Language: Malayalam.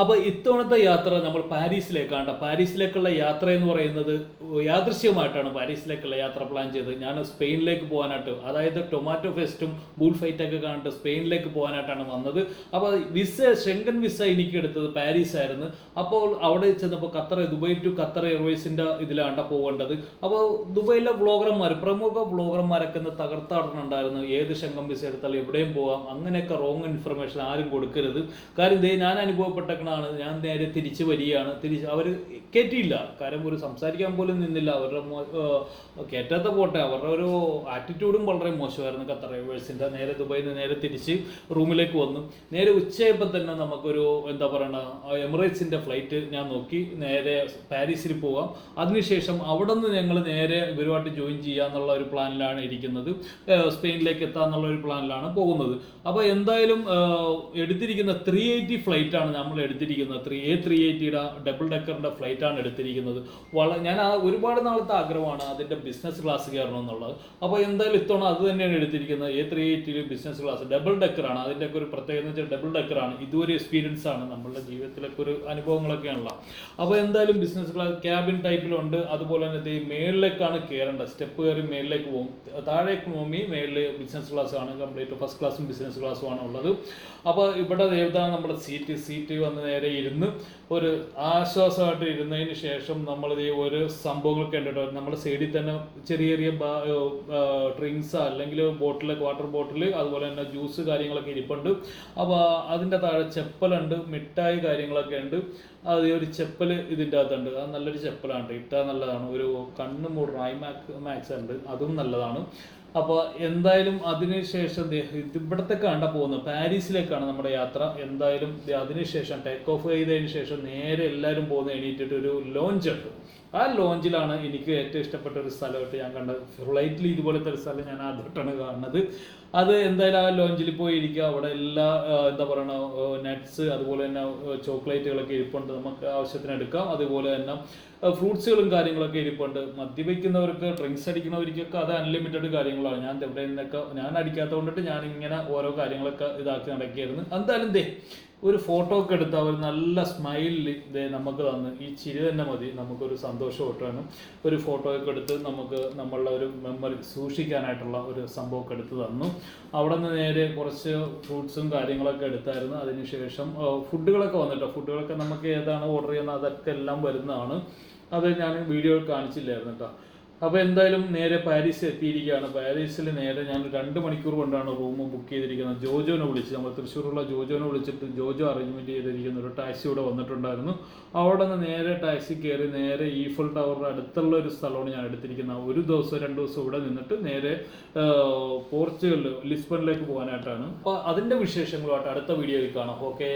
അപ്പോൾ ഇത്തവണത്തെ യാത്ര നമ്മൾ പാരീസിലേക്കാണ്. പാരീസിലേക്കുള്ള യാത്ര എന്ന് പറയുന്നത് യാദൃശ്യമായിട്ടാണ് പാരീസിലേക്കുള്ള യാത്ര പ്ലാൻ ചെയ്തത്. ഞാൻ സ്പെയിനിലേക്ക് പോകാനായിട്ട്, അതായത് ടൊമാറ്റോ ഫെസ്റ്റും ബുൾ ഫൈറ്റൊക്കെ കണ്ടിട്ട് സ്പെയിനിലേക്ക് പോകാനായിട്ടാണ് വന്നത്. അപ്പോൾ ഷെങ്കൻ വിസ എനിക്ക് എടുത്തത് പാരീസ് ആയിരുന്നു. അപ്പോൾ അവിടെ ചെന്നപ്പോൾ ദുബായ് ടു ഖത്തർ എയർവേസിൻ്റെ ഇതിലാണ് പോകേണ്ടത്. അപ്പോൾ ദുബായിലെ പ്രമുഖ വ്ളോഗർമാരൊക്കെ ഒന്ന് തകർത്താടുന്നുണ്ടായിരുന്നു. ഏത് ഷെങ്കൻ വിസ എടുത്താലും എവിടെയും പോകാം, അങ്ങനെയൊക്കെ റോങ് ഇൻഫർമേഷൻ ആരും കൊടുക്കരുത്. കാര്യം ഞാൻ അനുഭവപ്പെട്ട ഞാൻ നേരെ തിരിച്ചു വരികയാണ്. അവർ കയറ്റിയില്ല. കാര്യം ഒരു സംസാരിക്കാൻ പോലും നിന്നില്ല. അവരുടെ കയറ്റാത്ത പോട്ടെ, അവരുടെ ഒരു ആറ്റിറ്റ്യൂഡും വളരെ മോശമായിരുന്നു ഖത്തർ എയർവേസിൻ്റെ. നേരെ ദുബായിൽ നിന്ന് നേരെ തിരിച്ച് റൂമിലേക്ക് വന്നു. നേരെ ഉച്ചയായപ്പോൾ തന്നെ നമുക്കൊരു എമിറേറ്റ്സിൻ്റെ ഫ്ലൈറ്റ് ഞാൻ നോക്കി നേരെ പാരീസിൽ പോകാം. അതിനുശേഷം അവിടെ നിന്ന് ഞങ്ങൾ നേരെ ഇവരുമായിട്ട് ജോയിൻ ചെയ്യാന്നുള്ള ഒരു പ്ലാനിലാണ് ഇരിക്കുന്നത്. സ്പെയിനിലേക്ക് എത്താന്നുള്ള ഒരു പ്ലാനിലാണ് പോകുന്നത്. അപ്പോൾ എന്തായാലും എടുത്തിരിക്കുന്ന 380 ഫ്ലൈറ്റാണ് നമ്മൾ എടുത്തിരിക്കുന്നത്. A380യുടെ ഡബിൾ ഡെക്കറിൻ്റെ ഫ്ലൈറ്റാണ് എടുത്തിരിക്കുന്നത്. ഞാൻ ഒരുപാട് നാളത്തെ ആഗ്രഹമാണ് അതിൻ്റെ ബിസിനസ് ക്ലാസ് കയറണം എന്നുള്ളത്. അപ്പോൾ എന്തായാലും ഇത്തവണ അത് തന്നെയാണ് എടുത്തിരിക്കുന്നത്. A380 business class double ഡെക്കറാണ്. അതിൻ്റെയൊക്കെ ഒരു പ്രത്യേകത എന്ന് വെച്ചാൽ ഡബിൾ ഡെക്കറാണ്. ഇതൊരു എക്സ്പീരിയൻസ് ആണ്, നമ്മളുടെ ജീവിതത്തിലൊക്കെ ഒരു അനുഭവങ്ങളൊക്കെയാണല്ലോ. അപ്പോൾ എന്തായാലും ബിസിനസ് ക്ലാസ് ക്യാബിൻ ടൈപ്പിലുണ്ട്. അതുപോലെ തന്നെ മേളിലേക്കാണ് കയറേണ്ടത്. സ്റ്റെപ്പ് കയറി മേളിലേക്ക് പോകും. താഴേക്ക് നോക്കി മേളിൽ ബിസിനസ് ക്ലാസ് ആണ് കംപ്ലീറ്റ്. ഫസ്റ്റ് ക്ലാസ്സും ബിസിനസ് ക്ലാസ്സും ആണ് ഉള്ളത്. അപ്പോൾ ഇവിടെ ഏതാണ് നമ്മുടെ സീറ്റ് വന്ന് നേരെ ഇരുന്ന് ഒരു ആശ്വാസമായിട്ട് ഇരുന്നതിന് ശേഷം നമ്മൾ ഈ ഒരു സംഭവങ്ങളൊക്കെ ഉണ്ട്. നമ്മുടെ സൈഡിൽ തന്നെ ചെറിയ ചെറിയ ഡ്രിങ്ക്സ് അല്ലെങ്കിൽ വാട്ടർ ബോട്ടിൽ, അതുപോലെ തന്നെ ജ്യൂസ് കാര്യങ്ങളൊക്കെ ഇരിപ്പുണ്ട്. അപ്പോൾ അതിൻ്റെ താഴെ ചെപ്പലുണ്ട്, മിഠായി കാര്യങ്ങളൊക്കെ ഉണ്ട്. അത് ഒരു ചെപ്പൽ ഇതിൻ്റെ അകത്തുണ്ട്. അത് നല്ലൊരു ചെപ്പലാണ്, ഇട്ടാൽ നല്ലതാണ്. ഒരു കണ്ണ് മൂടുന്ന മാക്സ് ഉണ്ട്, അതും നല്ലതാണ്. അപ്പോൾ എന്തായാലും അതിനുശേഷം ഇവിടത്തെ കണ്ട പോകുന്നത് പാരീസിലേക്കാണ് നമ്മുടെ യാത്ര. എന്തായാലും അതിനുശേഷം ടേക്ക് ഓഫ് ചെയ്തതിന് ശേഷം നേരെ എല്ലാവരും പോകുന്ന എണീറ്റിട്ട് ഒരു ലോഞ്ച് ഉണ്ട്. ആ ലോഞ്ചിലാണ് എനിക്ക് ഏറ്റവും ഇഷ്ടപ്പെട്ട ഒരു സ്ഥലമായിട്ട് ഞാൻ കണ്ടത്. ഫ്ലൈറ്റിൽ ഇതുപോലത്തെ ഒരു സ്ഥലം ഞാൻ ആദ്യമായിട്ടാണ് കാണുന്നത്. അത് എന്തായാലും ആ ലോഞ്ചിൽ പോയി ഇരിക്കുക. അവിടെ എല്ലാ നട്ട്സ്, അതുപോലെ തന്നെ ചോക്ലേറ്റുകളൊക്കെ ഇരിപ്പുണ്ട്, നമുക്ക് ആവശ്യത്തിന് എടുക്കാം. അതുപോലെ തന്നെ ഫ്രൂട്ട്സുകളും കാര്യങ്ങളൊക്കെ ഇരിപ്പുണ്ട്. മദ്യപിക്കുന്നവർക്ക്, ഡ്രിങ്ക്സ് അടിക്കുന്നവർക്കൊക്കെ അത് അൺലിമിറ്റഡ് കാര്യങ്ങളാണ്. ഞാൻ അടിക്കാത്തത് കൊണ്ടിട്ട് ഞാനിങ്ങനെ ഓരോ കാര്യങ്ങളൊക്കെ ഇതാക്കി നടക്കുകയായിരുന്നു. എന്തായാലും ഒരു ഫോട്ടോ ഒക്കെ എടുത്ത് അവർ നല്ല സ്മൈലിൽ നമുക്ക് തന്ന്, ഈ ചിരി തന്നെ മതി നമുക്കൊരു സന്തോഷം കിട്ടാനും. ഒരു ഫോട്ടോ ഒക്കെ എടുത്ത് നമുക്ക് നമ്മളുടെ ഒരു മെമ്മറി സൂക്ഷിക്കാനായിട്ടുള്ള ഒരു സംഭവമൊക്കെ എടുത്ത് തന്നു. അവിടെ നിന്ന് നേരെ കുറച്ച് ഫ്രൂട്ട്സും കാര്യങ്ങളൊക്കെ എടുത്തായിരുന്നു. അതിനുശേഷം ഫുഡുകളൊക്കെ വന്നിട്ടോ. ഫുഡുകളൊക്കെ നമുക്ക് ഏതാണ് ഓർഡർ ചെയ്യുന്നത് അതൊക്കെ എല്ലാം വരുന്നതാണ്. അത് ഞാൻ വീഡിയോ കാണിച്ചില്ലായിരുന്നു കേട്ടോ. അപ്പോൾ എന്തായാലും നേരെ പാരീസ് എത്തിയിരിക്കുകയാണ്. പാരീസിൽ നേരെ ഞാൻ 2 മണിക്കൂർ കൊണ്ടാണ് റൂം ബുക്ക് ചെയ്തിരിക്കുന്നത്. ജോജോനെ വിളിച്ച്, നമ്മൾ തൃശ്ശൂരുള്ള ജോജോനെ വിളിച്ചിട്ട് ജോജോ അറേഞ്ച്മെൻറ്റ് ചെയ്തിരിക്കുന്ന ഒരു ടാക്സി ഇവിടെ വന്നിട്ടുണ്ടായിരുന്നു. അവിടെ നിന്ന് നേരെ ടാക്സി കയറി നേരെ ഈഫൽ ടവറിൻ്റെ അടുത്തുള്ള ഒരു സ്ഥലമാണ് ഞാൻ എടുത്തിരിക്കുന്നത്. 1 ദിവസം 2 ദിവസം ഇവിടെ നിന്നിട്ട് നേരെ പോർച്ചുഗലിൽ ലിസ്ബണിലേക്ക് പോകാനായിട്ടാണ്. അപ്പോൾ അതിൻ്റെ വിശേഷങ്ങളുമായിട്ട് അടുത്ത വീഡിയോയിൽ കാണാം. ഓക്കെ.